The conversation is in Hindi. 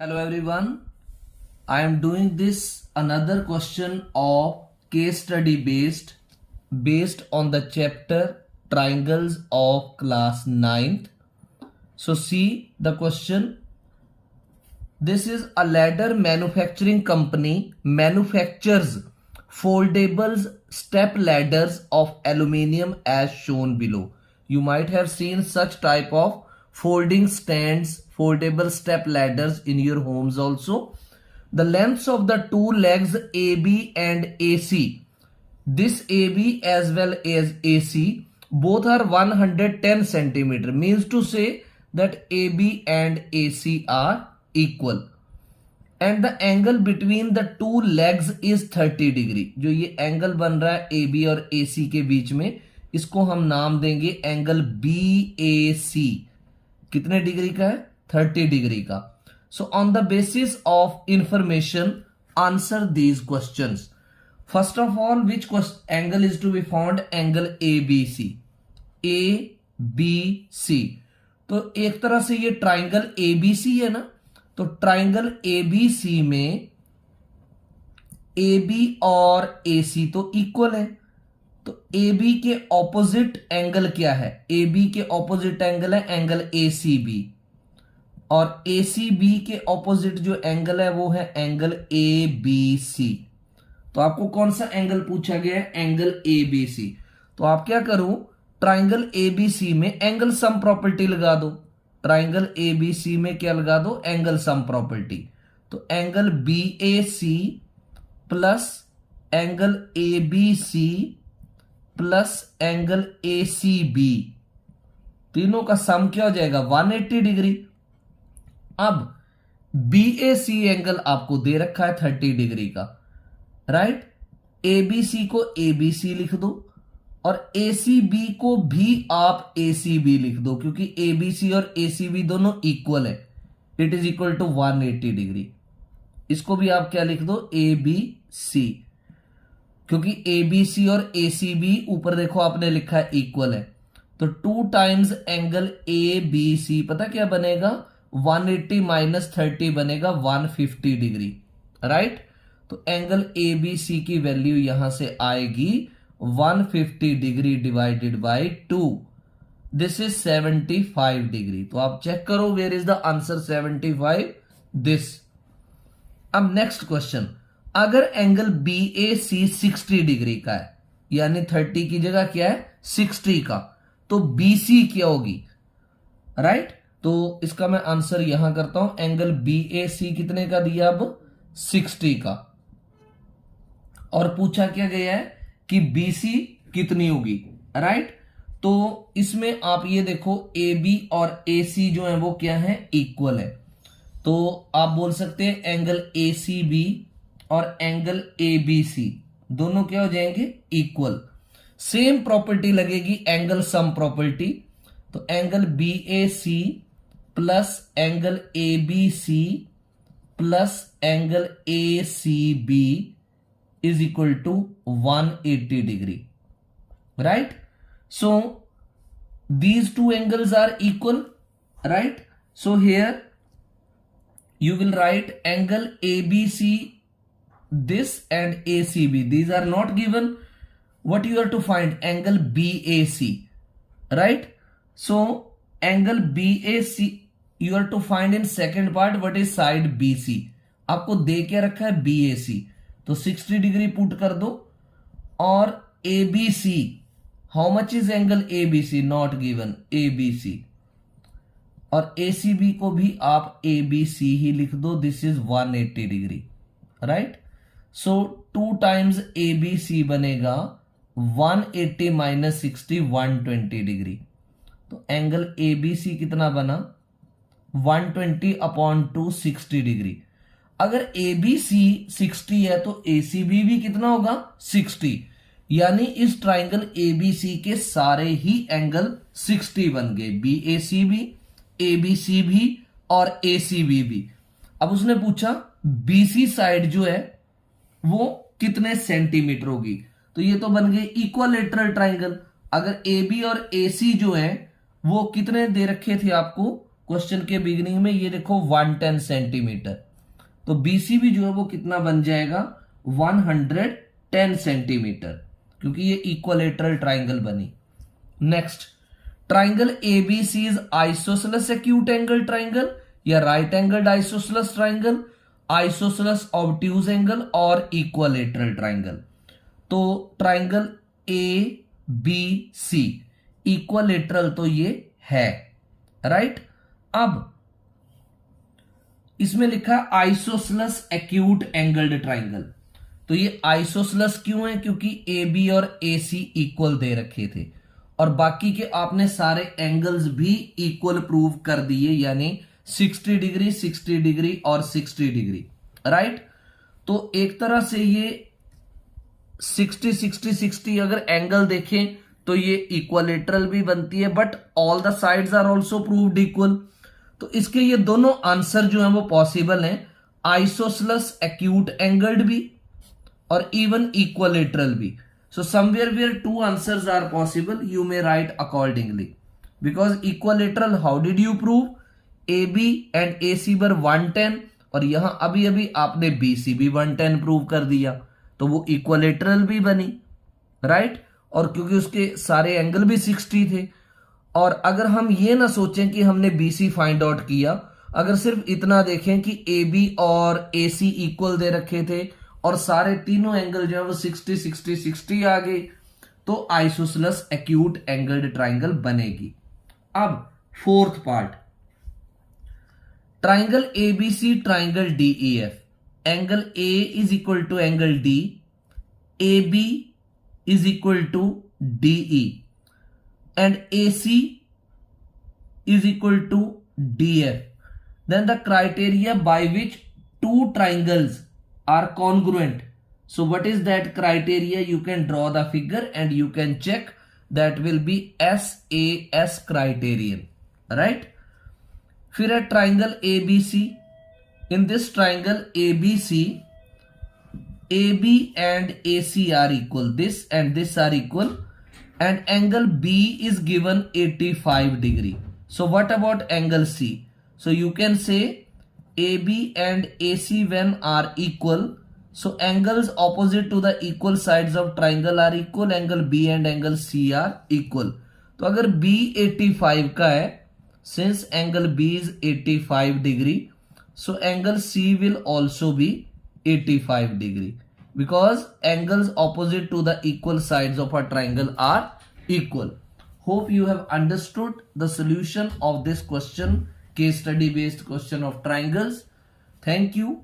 Hello everyone. I am doing this another question of case study based on the chapter triangles of class 9th. So see the question. This is a ladder manufacturing company manufactures foldables step ladders of aluminium as shown below. You might have seen such type of folding stands, foldable step ladders in your homes also. The lengths of the two legs AB and AC, this AB as well as AC, both are 110 centimeter, means to say that AB and AC are equal. And the angle between the two legs is 30 degree. जो ये एंगल बन रहा है ए बी और ए सी के बीच में, इसको हम नाम देंगे एंगल बी ए सी. कितने डिग्री का है? 30 डिग्री का. So on the basis of information answer these questions. First of all which angle is to be found? Angle A B C. A B C. तो एक तरह से ये ट्राइंगल ए बी सी है ना, तो ट्राइंगल एबीसी में AB और AC तो इक्वल है. तो AB के ऑपोजिट एंगल क्या है? AB के ऑपोजिट एंगल है एंगल ACB, और ACB के ऑपोजिट जो एंगल है वो है एंगल ABC. तो आपको कौन सा एंगल पूछा गया है? Angle ABC. तो आप क्या करो, ट्राइंगल ABC में एंगल सम प्रॉपर्टी लगा दो. ट्राइंगल एबीसी में क्या लगा दो? Angle sum property. तो angle BAC plus angle ABC plus angle ACB, तीनों का सम क्या हो जाएगा? 180 डिग्री. अब बीएसी एंगल आपको दे रखा है 30 डिग्री का, राइट. एबीसी को एबीसी लिख दो और ACB को भी आप ACB लिख दो, क्योंकि ABC और ACB दोनों इक्वल है. It is equal to 180 degree. इसको भी आप क्या लिख दो? ABC, क्योंकि ABC और ACB ऊपर देखो आपने लिखा है इक्वल है. तो 2 टाइम्स एंगल ABC पता क्या बनेगा? 180 माइनस 30 बनेगा 150 डिग्री, राइट. तो एंगल ABC की वैल्यू यहां से आएगी 150 degree divided by 2. This is 75 degree. तो आप चेक करो where is the answer? 75 this. अब नेक्स्ट क्वेश्चन, अगर एंगल BAC 60 डिग्री का है, यानी 30 की जगह क्या है? 60 का, तो BC क्या होगी? राइट. तो इसका मैं आंसर यहां करता हूं. एंगल BAC कितने का दिया? अब 60 का. और पूछा क्या गया है कि BC कितनी होगी, राइट. तो इसमें आप ये देखो AB और AC जो है वो क्या है? इक्वल है. तो आप बोल सकते हैं एंगल ACB और एंगल ABC दोनों क्या हो जाएंगे? इक्वल. सेम प्रॉपर्टी लगेगी एंगल सम प्रॉपर्टी. तो angle BAC plus angle ABC plus angle ACB is equal to 180 degree, right. So these two angles are equal, right. So here you will write angle ABC this and ACB, these are not given. What you have to find? Angle BAC, right. So angle BAC you have to find in second part. What is side BC? आपको दे के रखा है BAC, तो 60 डिग्री पुट कर दो. और ABC, how much is angle ABC? Not given. ABC और ACB को भी आप ABC ही लिख दो. This is 180 degree, right. So 2 times ABC बनेगा 180 माइनस 60, 120 डिग्री. तो एंगल ABC कितना बना? 120 अपॉन 2, 60 डिग्री. अगर ABC 60 है तो ACB भी कितना होगा? 60. यानी इस ट्राइंगल ABC के सारे ही एंगल 60 बन गए. BAC भी, ABC भी और ACB भी. अब उसने पूछा BC साइड जो है वो कितने सेंटीमीटर होगी? तो ये तो बन गए इक्वलेटरल ट्राइंगल. अगर AB और AC जो है वो कितने दे रखे थे आपको? क्वेश्चन के बिगिनिंग में, ये देखो 110 सेंटीमीटर, तो बीसी भी जो है वो कितना बन जाएगा 110 सेंटीमीटर, क्योंकि ये इक्वलेटरल ट्राइंगल बनी। Next, triangle ABC is isosceles acute angle triangle या right angled isosceles triangle, isosceles obtuse angle और इक्वलेटरल ट्राइंगल। तो triangle A B C equilateral तो ये है, राइट। अब इसमें लिखा आइसोसेलेस एक्यूट एंगल्ड ट्राइंगल, तो ये आइसोसेलेस क्यों है, क्योंकि ए बी और ए सी इक्वल दे रखे थे और बाकी के आपने सारे एंगल्स भी इक्वल प्रूव कर दिए, यानी 60 डिग्री 60 डिग्री और 60 डिग्री, राइट। तो एक तरह से ये 60 60 60 अगर एंगल देखें तो ये इक्वलेटरल भी बनती है, but all the sides are also proved equal. तो इसके ये दोनों आंसर जो है वो पॉसिबल हैं, आइसोसेलेस एक्यूट एंगल्ड भी और इवन इक्वलेटरल भी। So somewhere where two answers are possible you may write accordingly, because equilateral how did you prove, A B and A C were 110 और यहां अभी अभी आपने बी सी भी 110 प्रूव कर दिया, तो वो इक्वलेटरल भी बनी, राइट। और क्योंकि उसके सारे एंगल भी 60 थे। और अगर हम ये ना सोचें कि हमने बीसी फाइंड आउट किया, अगर सिर्फ इतना देखें कि ए बी और ए सी इक्वल दे रखे थे और सारे तीनों एंगल जो है वो 60 60 60 आ गए, तो आइसोसेलेस एक्यूट एंगल्ड ट्राइंगल बनेगी। अब fourth part, triangle ABC triangle DEF, angle A is equal to angle D, A B is equal to DE and AC is equal to DF. Then the criteria by which two triangles are congruent. So what is that criteria? You can draw the figure and you can check. That will be SAS criterion, right? फिर है triangle ABC. In this triangle ABC, AB and AC are equal, this and this are equal, and angle B is given 85 degree. So what about angle C? So you can say AB and AC when are equal, so angles opposite to the equal sides of triangle are equal, angle B and angle C are equal. तो अगर B 85 का है, since angle B is 85 degree, so angle C will also be 85 degree, because angles opposite to the equal sides of a triangle are equal. Hope you have understood the solution of this question, case study based question of triangles. Thank you.